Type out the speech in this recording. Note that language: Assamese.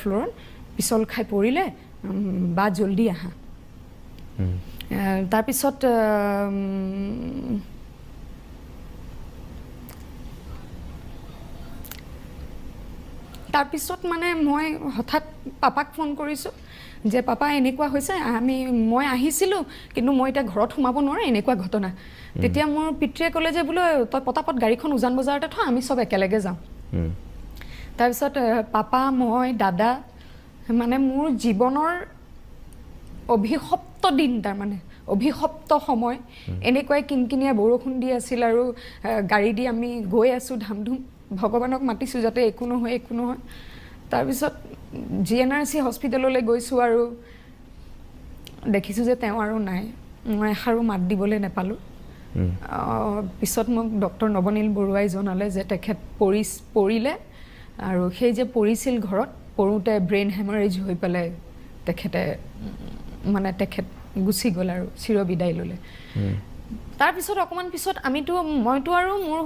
ফ্লোৰত পিছল খাই পৰিলে বা জলদি আহা তাৰপিছত মানে মই হঠাৎ পাপাক ফোন কৰিছোঁ যে পাপা এনেকুৱা হৈছে মই আহিছিলোঁ কিন্তু মই এতিয়া ঘৰত সোমাব নোৱাৰোঁ এনেকুৱা ঘটনা তেতিয়া মোৰ পিতৃয়ে ক'লে যে বোলে তই পটাপট গাড়ীখন উজান বজাৰতে থ আমি সব একেলগে যাওঁ তাৰপিছত পাপা মই দাদা মানে মোৰ জীৱনৰ অভিশপ্ত দিন তাৰমানে অভিশপ্ত সময় এনেকুৱাই কিনকিনিয়া বৰষুণ দি আছিল আৰু গাড়ী দি আমি গৈ আছোঁ ধামধুম ভগৱানক মাতিছোঁ যাতে একো নহয় তাৰপিছত GNRC হস্পিটেললৈ গৈছোঁ আৰু দেখিছোঁ যে তেওঁ আৰু নাই মই এষাৰো মাত দিবলৈ নেপালোঁ পিছত মোক ডক্টৰ নৱনীল বৰুৱাই জনালে যে তেখেত পৰিলে আৰু সেই যে পৰিছিল ঘৰত পৰোঁতে ব্ৰেইন হেমাৰেজ হৈ পেলাই তেখেত গুচি গ'ল আৰু চিৰবিদায় ল'লে তাৰপিছত অকণমান পিছত মইতো আৰু মোৰ